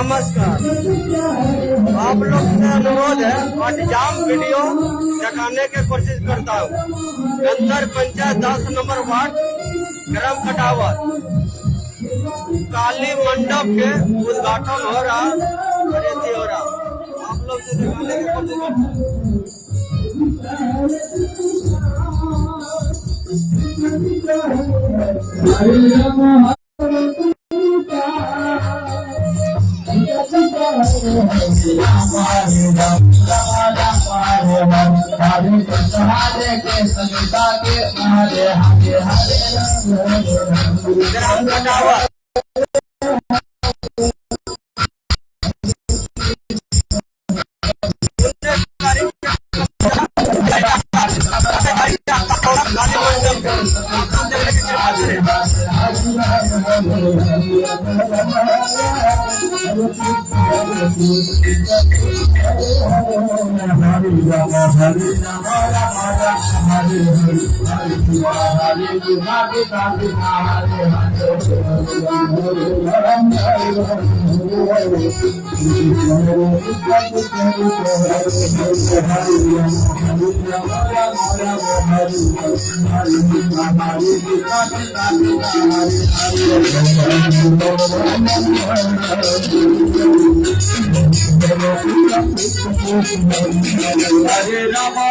नमस्कार। आप लोग से अनुरोध है, अठजाम वीडियो दिखाने की कोशिश करता हूँ। गंदर पंचायत 10 नंबर वार्ड ग्राम कटावत काली मंडप के उद्घाटन हो रहा, खरीदी हो रहा। आप लोग से दिखाने की कोशिश करता हूँ।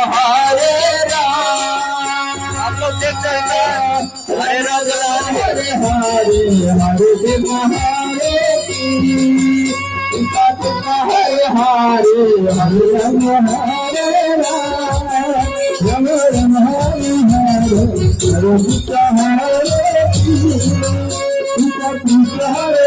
हरे राम आप लोग देख सकते हैं। हरे राम हरे हरे हरे कृष्ण हरे कृष्ण हरे हरे हरे राम हरे राम राम राम हरे हरे हरे कृष्ण हरे कृष्ण हरे हरे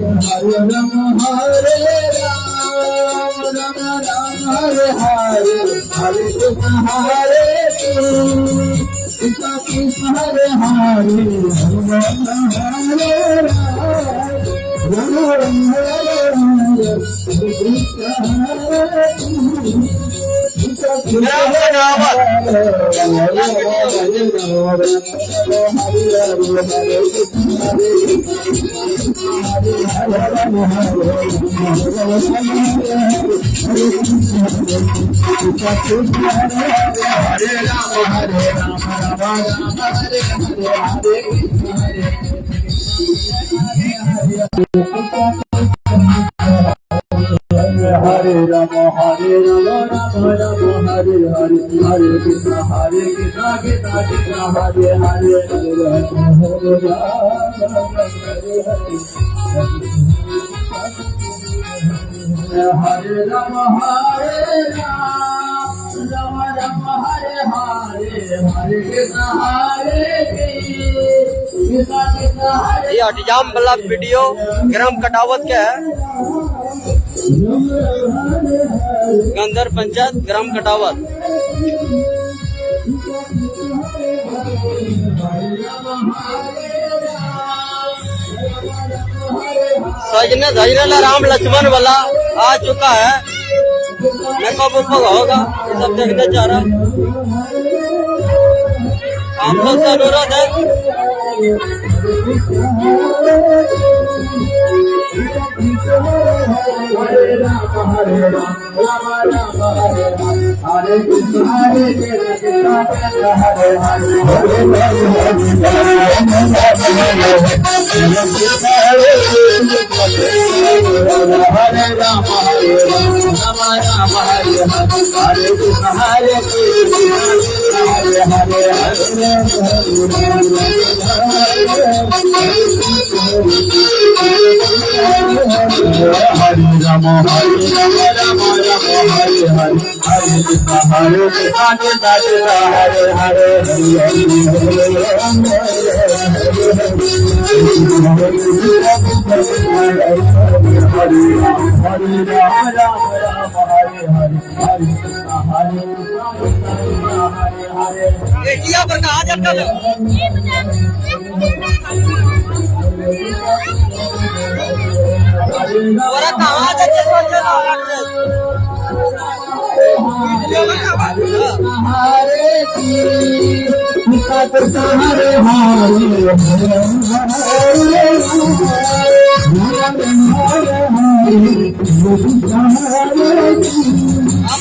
हरे राम हरे राम राम राम हरे हरे हरे कृष्ण हरे कृष्ण कृष्ण हरे हरे हरे राम हरे राम राम हरे हरे कृष्ण हरे हरे राम हरे राम राम राम हरे हरे हरे कृष्ण कृष्ण हरे हरे हरे राम हरे हरे राम राम राम हरे हरे हरे कृष्ण कृष्ण हरे ये अठजाम वाला वीडियो ग्राम कटावत के है, गंदर पंचायत ग्राम कटावत। सजने धजने राम लक्ष्मण वाला आ चुका है। मैं कब होगा सब देखने जा रहा। आप लोग से अनुरोध है। हरे राम हरे कृष्ण हरे कृष्ण हरे हरे हरे राम हरे राम राम हरे हरे कृष्ण हरे हरे हरे हरे राम राम हरे हरे हरे कृष्ण हरे हरे एशिया पर कहा जाता है। और कहाँ जाते हैं? हरे आप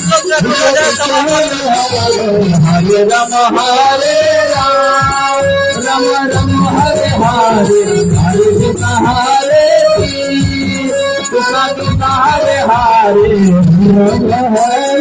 लोग जरूर हो जाए समापन में। हरे राम राम राम हरे हरे हरे कृष्ण हरे कृष्ण कृष्ण हरे हरे हरे